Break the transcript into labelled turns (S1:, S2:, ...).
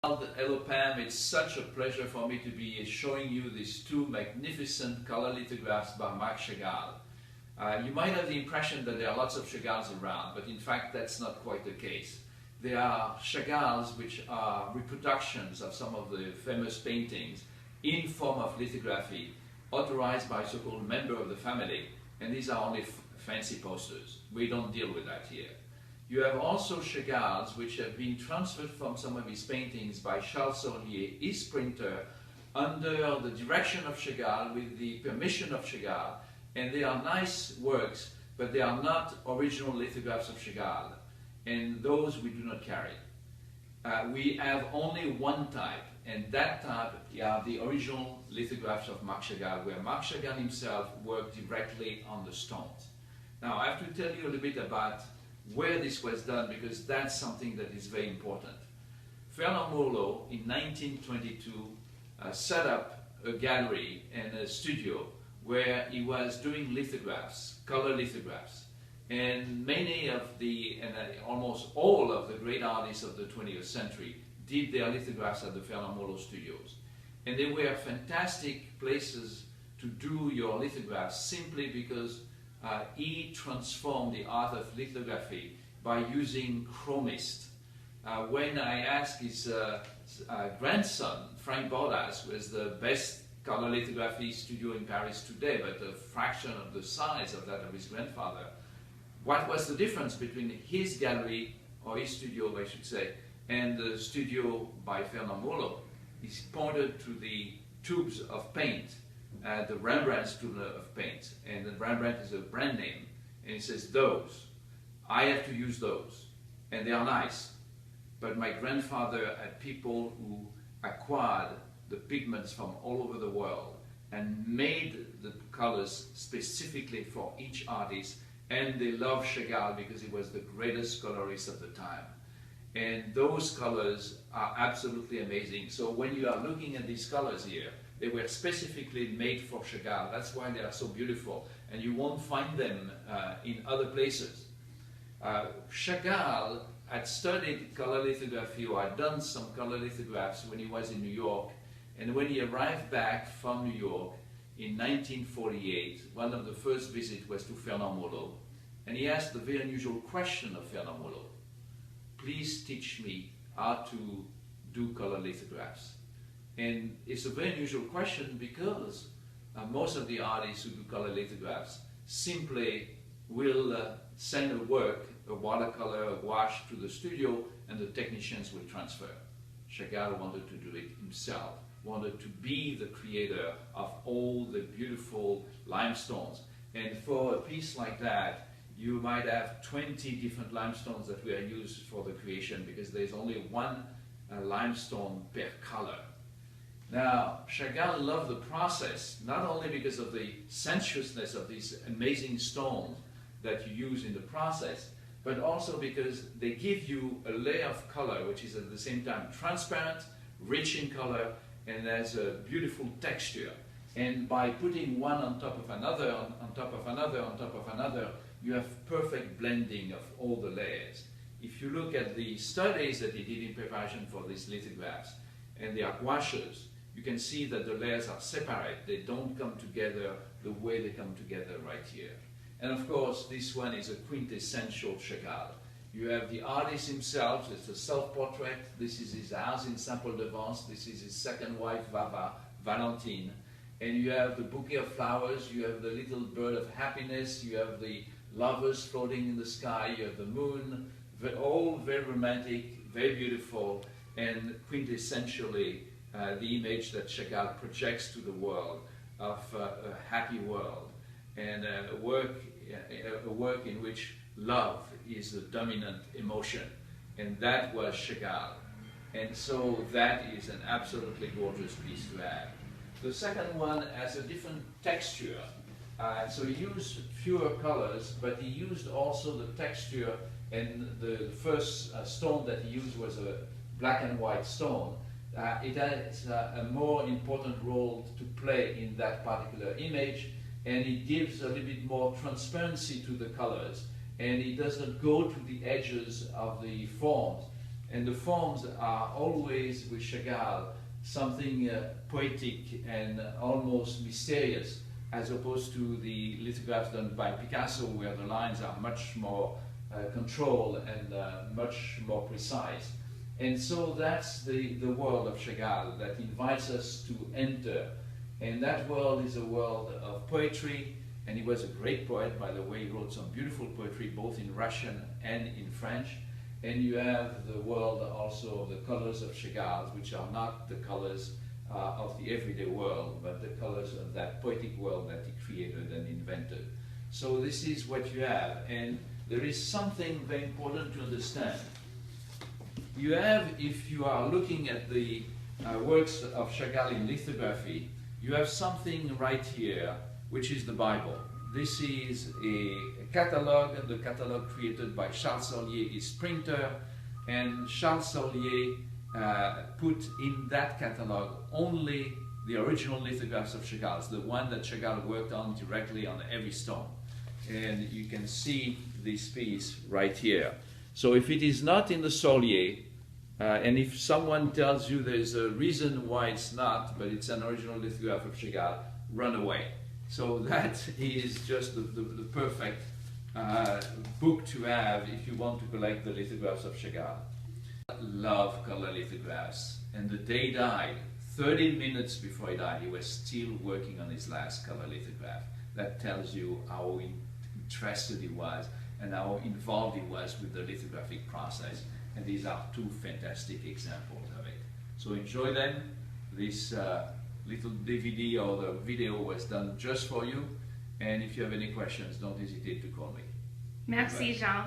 S1: Hello Pam, it's such a pleasure for me to be showing you these two magnificent color lithographs by Marc Chagall. You might have the impression that there are lots of Chagalls around, but in fact that's not quite the case. There are Chagalls which are reproductions of some of the famous paintings in form of lithography, authorized by a so-called member of the family, and these are only fancy posters. We don't deal with that here. You have also Chagalls which have been transferred from some of his paintings by Charles Saulnier, his printer, under the direction of Chagall, with the permission of Chagall, and they are nice works, but they are not original lithographs of Chagall, and those we do not carry. We have only one type, and that type are the original lithographs of Marc Chagall, where Marc Chagall himself worked directly on the stones. Now I have to tell you a little bit about where this was done, because that's something that is very important. Fernand Moreau in 1922 set up a gallery and a studio where he was doing lithographs, color lithographs, and many of the, and almost all of the great artists of the 20th century did their lithographs at the Fernand Moreau studios. And they were fantastic places to do your lithographs, simply because he transformed the art of lithography by using chromist. When I asked his grandson, Frank Bordas, who is the best color lithography studio in Paris today, but a fraction of the size of that of his grandfather, what was the difference between his gallery, or his studio I should say, and the studio by Fernand Moreau? He pointed to the tubes of paint, the Rembrandt's tube of paint, and the Rembrandt is a brand name, and he says, those, I have to use those, and they are nice, but my grandfather had people who acquired the pigments from all over the world and made the colors specifically for each artist, and they loved Chagall because he was the greatest colorist of the time. And those colors are absolutely amazing. So when you are looking at these colors here, they were specifically made for Chagall. That's why they are so beautiful, and you won't find them in other places. Chagall had studied color lithography, or had done some color lithographs when he was in New York, and when he arrived back from New York in 1948, one of the first visits was to Fernand Moreau, and he asked the very unusual question of Fernand Moreau: please teach me how to do color lithographs. And it's a very unusual question, because most of the artists who do color lithographs simply will send a work, a watercolor, a gouache, to the studio, and the technicians will transfer. Chagall wanted to do it himself, wanted to be the creator of all the beautiful limestones. And for a piece like that, you might have 20 different limestones that were used for the creation, because there's only one limestone per color. Now, Chagall loved the process, not only because of the sensuousness of these amazing stones that you use in the process, but also because they give you a layer of color which is at the same time transparent, rich in color, and has a beautiful texture. And by putting one on top of another, on top of another, on top of another, you have perfect blending of all the layers. If you look at the studies that he did in preparation for these lithographs, and they are gouaches, you can see that the layers are separate. They don't come together the way they come together right here. And of course, this one is a quintessential Chagall. You have the artist himself. It's a self-portrait. This is his house in Saint-Paul-de-Vence. This is his second wife, Valentine. And you have the bouquet of flowers. You have the little bird of happiness. You have the lovers floating in the sky. You have the moon. All very romantic, very beautiful, and quintessentially the image that Chagall projects to the world of a happy world, and a work in which love is the dominant emotion, and that was Chagall. And so that is an absolutely gorgeous piece to have. The second one has a different texture, so he used fewer colors, but he used also the texture, and the first stone that he used was a black and white stone. It has a more important role to play in that particular image, and it gives a little bit more transparency to the colors, and it doesn't go to the edges of the forms. And the forms are always, with Chagall, something poetic and almost mysterious, as opposed to the lithographs done by Picasso, where the lines are much more controlled and much more precise. And so that's the world of Chagall that invites us to enter. And that world is a world of poetry, and he was a great poet, by the way. He wrote some beautiful poetry, both in Russian and in French. And you have the world also of the colors of Chagall, which are not the colors of the everyday world, but the colors of that poetic world that he created and invented. So this is what you have, and there is something very important to understand. You have, if you are looking at the works of Chagall in lithography, you have something right here, which is the Bible. This is a catalog, the catalog created by Charles Sollier, his printer, and Charles Sollier put in that catalog only the original lithographs of Chagall, the one that Chagall worked on directly on every stone. And you can see this piece right here. So if it is not in the Sollier, and if someone tells you there's a reason why it's not, but it's an original lithograph of Chagall, run away. So that is just the perfect book to have if you want to collect the lithographs of Chagall. I love color lithographs, and the day he died, 30 minutes before he died, he was still working on his last color lithograph. That tells you how interested he was and how involved he was with the lithographic process. And these are two fantastic examples of it. So enjoy them. This little DVD or the video was done just for you. And if you have any questions, don't hesitate to call me.
S2: Merci, Jean.